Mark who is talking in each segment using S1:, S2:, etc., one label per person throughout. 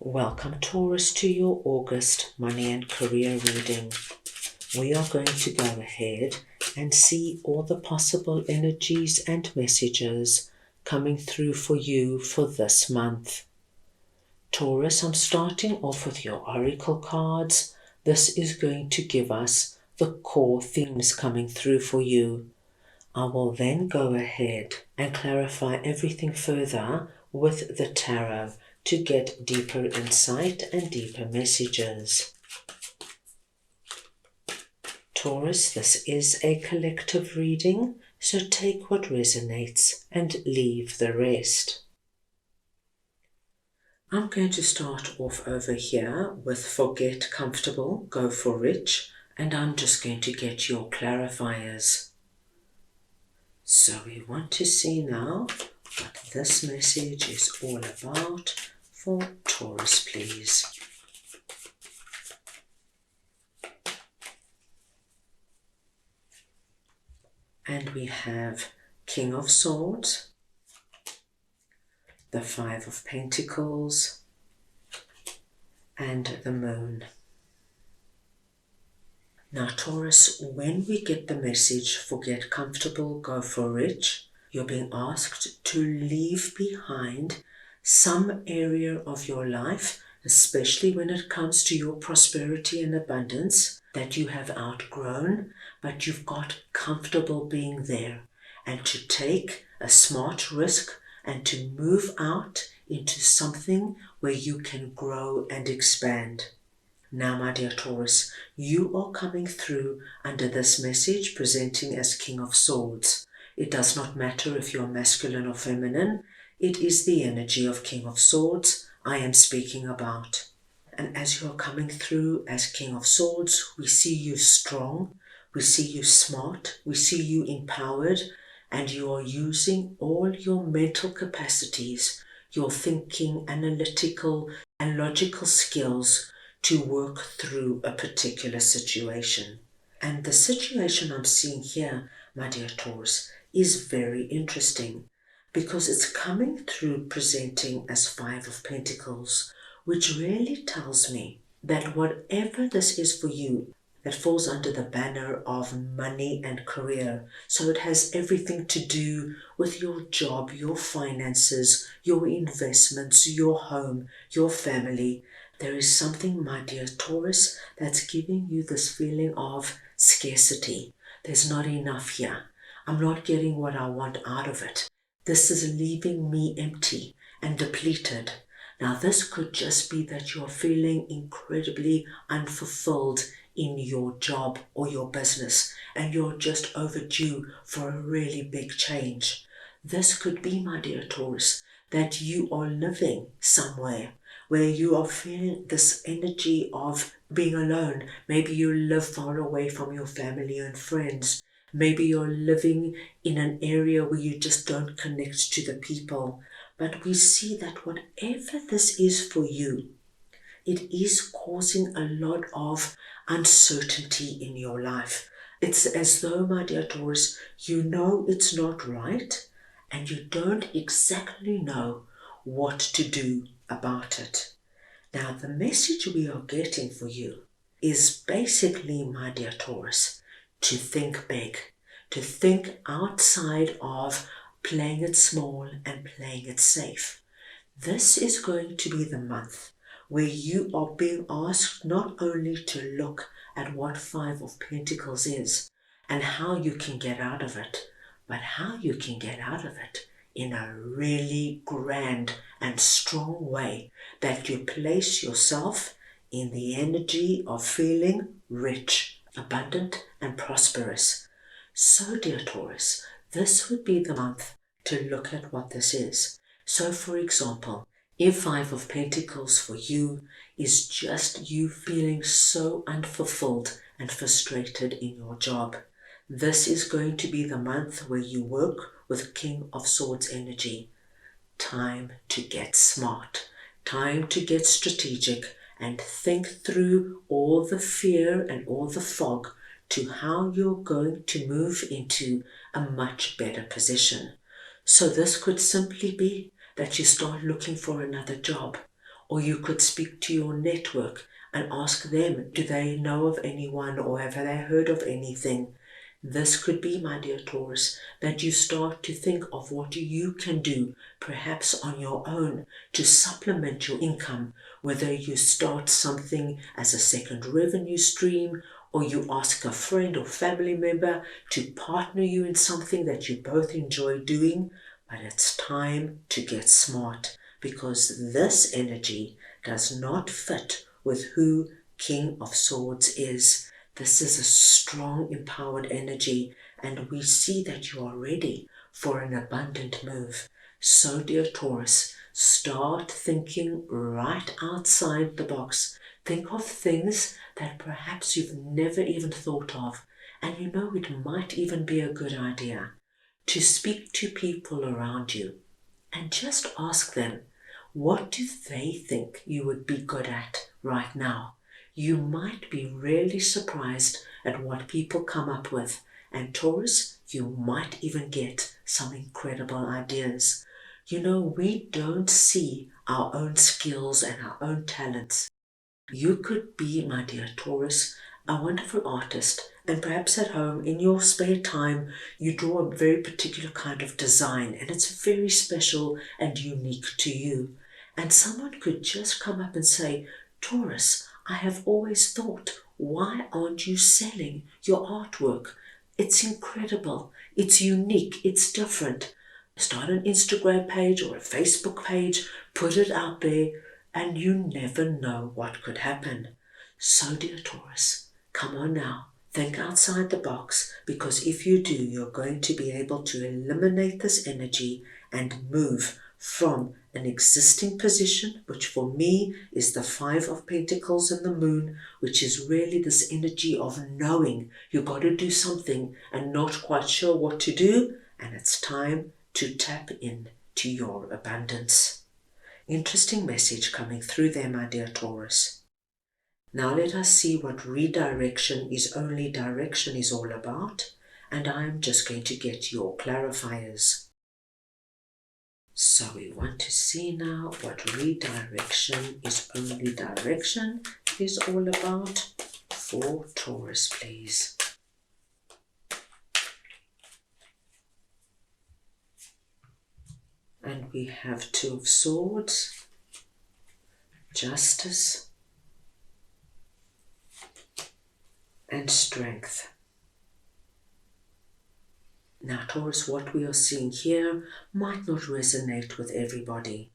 S1: Welcome, Taurus, to your August money and career reading. We are going to go ahead and see all the possible energies and messages coming through for you for this month. Taurus, I'm starting off with your oracle cards. This is going to give us the core themes coming through for you. I will then go ahead and clarify everything further with the tarot to get deeper insight and deeper messages. Taurus, this is a collective reading, so take what resonates and leave the rest. I'm going to start off over here with forget comfortable, go for rich, and I'm just going to get your clarifiers. So we want to see now what this message is all about for Taurus, please. And we have King of Swords, the Five of Pentacles, and the Moon. Now Taurus, when we get the message, forget comfortable, go for rich, you're being asked to leave behind some area of your life, especially when it comes to your prosperity and abundance, that you have outgrown, but you've got comfortable being there, and to take a smart risk and to move out into something where you can grow and expand. Now, my dear Taurus, you are coming through under this message presenting as King of Swords. It does not matter if you're masculine or feminine. It is the energy of King of Swords I am speaking about. And as you're coming through as King of Swords, we see you strong, we see you smart, we see you empowered, and you are using all your mental capacities, your thinking, analytical, and logical skills to work through a particular situation. And the situation I'm seeing here, my dear Taurus, is very interesting because it's coming through presenting as Five of Pentacles, which really tells me that whatever this is for you, that falls under the banner of money and career. So it has everything to do with your job, your finances, your investments, your home, your family. There is something, my dear Taurus, that's giving you this feeling of scarcity. There's not enough here. I'm not getting what I want out of it. This is leaving me empty and depleted. Now, this could just be that you're feeling incredibly unfulfilled in your job or your business, and you're just overdue for a really big change. This could be, my dear Taurus, that you are living somewhere where you are feeling this energy of being alone. Maybe you live far away from your family and friends. Maybe you're living in an area where you just don't connect to the people. But we see that whatever this is for you, it is causing a lot of uncertainty in your life. It's as though, my dear Taurus, you know it's not right and you don't exactly know what to do about it. Now, the message we are getting for you is basically, my dear Taurus, to think big, to think outside of playing it small and playing it safe. This is going to be the month where you are being asked not only to look at what Five of Pentacles is and how you can get out of it, but how you can get out of it in a really grand and strong way, that you place yourself in the energy of feeling rich, abundant, and prosperous. So, dear Taurus, this would be the month to look at what this is. So, for example, if Five of Pentacles for you is just you feeling so unfulfilled and frustrated in your job, this is going to be the month where you work with King of Swords energy. Time to get smart, time to get strategic and think through all the fear and all the fog to how you're going to move into a much better position. So this could simply be that you start looking for another job, Or you could speak to your network and ask them, do they know of anyone or have they heard of anything? This could be, my dear Taurus, that you start to think of what you can do, perhaps on your own, to supplement your income, whether you start something as a second revenue stream, or you ask a friend or family member to partner you in something that you both enjoy doing. But it's time to get smart, because this energy does not fit with who King of Swords is. This is a strong, empowered energy, and we see that you are ready for an abundant move. So, dear Taurus, start thinking right outside the box. Think of things that perhaps you've never even thought of, and you know it might even be a good idea to speak to people around you and just ask them, what do they think you would be good at right now? You might be really surprised at what people come up with. And Taurus, you might even get some incredible ideas. You know, we don't see our own skills and our own talents. You could be, my dear Taurus, a wonderful artist, and perhaps at home, in your spare time, you draw a very particular kind of design, and it's very special and unique to you. And someone could just come up and say, Taurus, I have always thought, why aren't you selling your artwork? It's incredible, it's unique, it's different. Start an Instagram page or a Facebook page, put it out there, and you never know what could happen. So, dear Taurus, come on now, think outside the box, because if you do, you're going to be able to eliminate this energy and move from an existing position, which for me is the Five of Pentacles and the Moon, which is really this energy of knowing you've got to do something and not quite sure what to do, and it's time to tap in to your abundance. Interesting message coming through there, my dear Taurus. Now let us see what redirection is only direction is all about, and I'm just going to get your clarifiers. So we want to see now what redirection is only direction is all about for Taurus, please. And we have Two of Swords, Justice, and Strength. Now, Taurus, what we are seeing here might not resonate with everybody.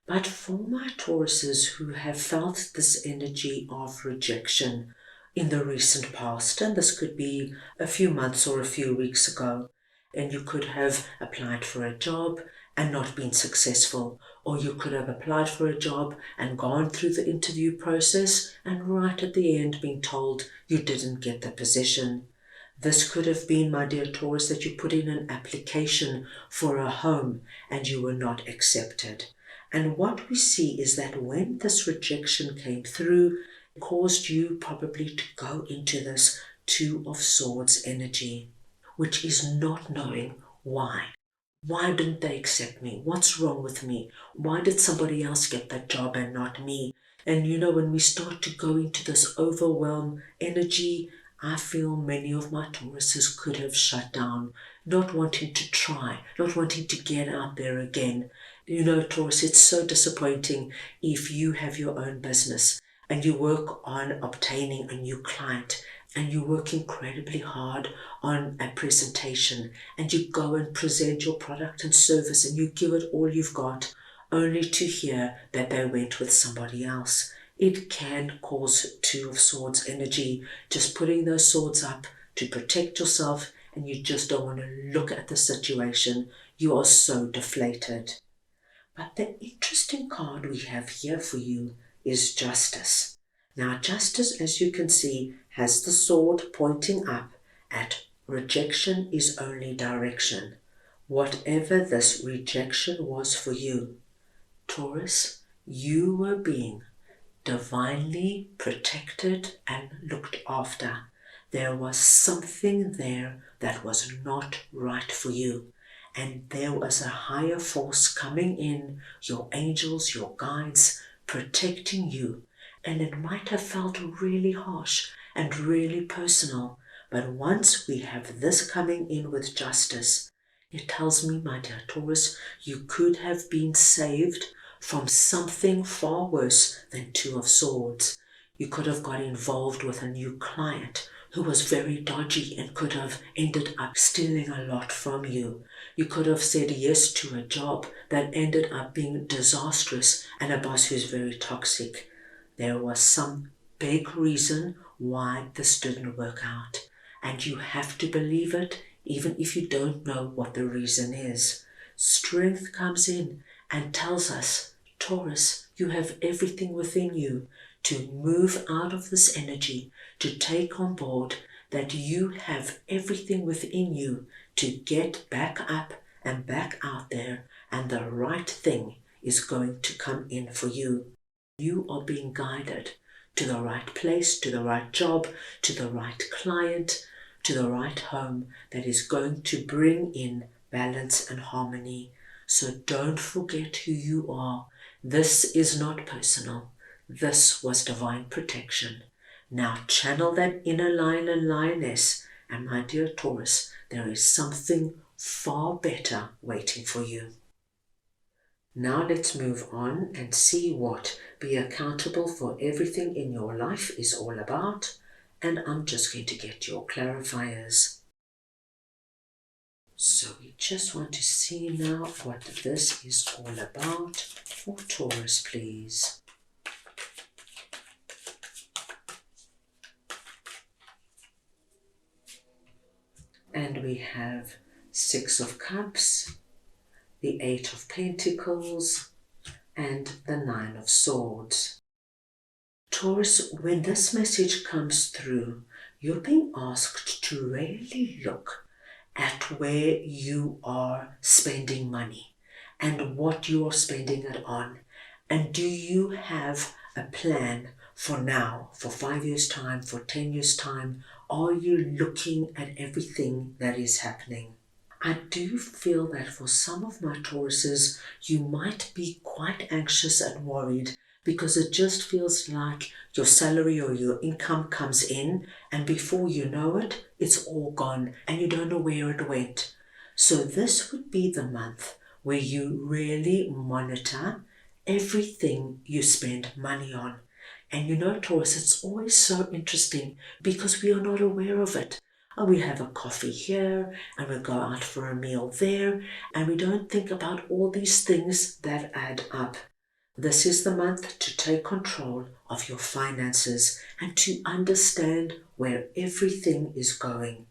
S1: But for my Tauruses who have felt this energy of rejection in the recent past, and this could be a few months or a few weeks ago, and you could have applied for a job and not been successful, or you could have applied for a job and gone through the interview process and right at the end being told you didn't get the position. This could have been, my dear Taurus, that you put in an application for a home and you were not accepted. And what we see is that when this rejection came through, it caused you probably to go into this Two of Swords energy, which is not knowing why. Why didn't they accept me? What's wrong with me? Why did somebody else get that job and not me? And you know, when we start to go into this overwhelm energy, I feel many of my Tauruses could have shut down, not wanting to try, not wanting to get out there again. You know, Taurus, it's so disappointing if you have your own business and you work on obtaining a new client and you work incredibly hard on a presentation and you go and present your product and service and you give it all you've got, only to hear that they went with somebody else. It can cause Two of Swords energy, just putting those swords up to protect yourself, and you just don't want to look at the situation. You are so deflated. But the interesting card we have here for you is Justice. Now, Justice, as you can see, has the sword pointing up at rejection is only direction. Whatever this rejection was for you, Taurus, you were being divinely protected and looked after. There was something there that was not right for you. And there was a higher force coming in, your angels, your guides, protecting you. And it might have felt really harsh and really personal, but once we have this coming in with justice, it tells me, my dear Taurus, you could have been saved from something far worse than Two of Swords. You could have got involved with a new client who was very dodgy and could have ended up stealing a lot from you. You could have said yes to a job that ended up being disastrous and a boss who's very toxic. There was some big reason why this didn't work out, and you have to believe it even if you don't know what the reason is. Strength comes in and tells us, Taurus, you have everything within you to move out of this energy, to take on board that you have everything within you to get back up and back out there, and the right thing is going to come in for you. You are being guided to the right place, to the right job, to the right client, to the right home that is going to bring in balance and harmony. So don't forget who you are. This is not personal. This was divine protection. Now channel that inner lion and lioness, and my dear Taurus, there is something far better waiting for you. Now let's move on and see what be accountable for everything in your life is all about. And I'm just going to get your clarifiers. So we just want to see now what this is all about for Taurus, please. And we have Six of Cups, the Eight of Pentacles, and the Nine of Swords. Taurus, when this message comes through, you're being asked to really look at where you are spending money and what you are spending it on. And do you have a plan for now, for 5 years' time, for 10 years' time? Are you looking at everything that is happening? I do feel that for some of my Tauruses, you might be quite anxious and worried because it just feels like your salary or your income comes in and before you know it, it's all gone and you don't know where it went. So this would be the month where you really monitor everything you spend money on. And you know, Taurus, it's always so interesting because we are not aware of it. We have a coffee here and we go out for a meal there and we don't think about all these things that add up. This is the month to take control of your finances and to understand where everything is going.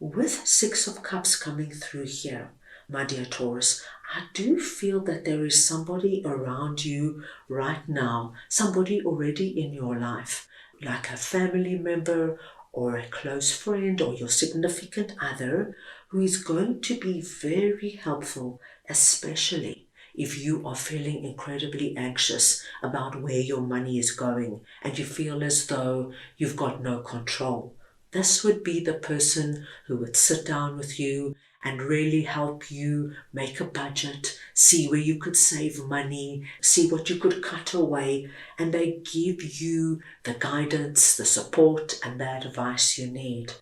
S1: With Six of Cups coming through here, my dear Taurus, I do feel that there is somebody around you right now, somebody already in your life, like a family member or a close friend or your significant other, who is going to be very helpful, especially if you are feeling incredibly anxious about where your money is going and you feel as though you've got no control. This would be the person who would sit down with you and really help you make a budget, see where you could save money, see what you could cut away, and they give you the guidance, the support, and the advice you need.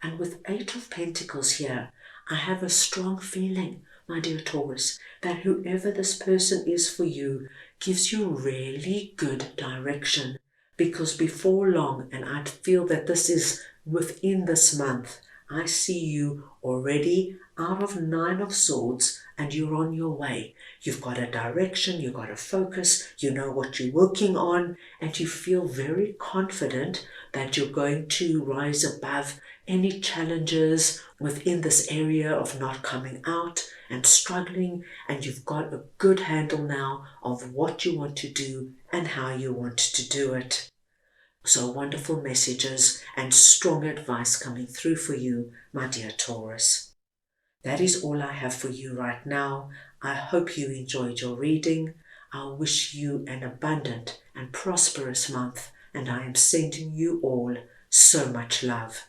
S1: And with Eight of Pentacles here, I have a strong feeling, my dear Taurus, that whoever this person is for you gives you really good direction, because before long, and I feel that this is within this month, I see you already out of Nine of Swords and you're on your way. You've got a direction, you've got a focus, you know what you're working on, and you feel very confident that you're going to rise above any challenges within this area of not coming out and struggling, and you've got a good handle now of what you want to do and how you want to do it. So wonderful messages and strong advice coming through for you, my dear Taurus. That is all I have for you right now. I hope you enjoyed your reading. I wish you an abundant and prosperous month, and I am sending you all so much love.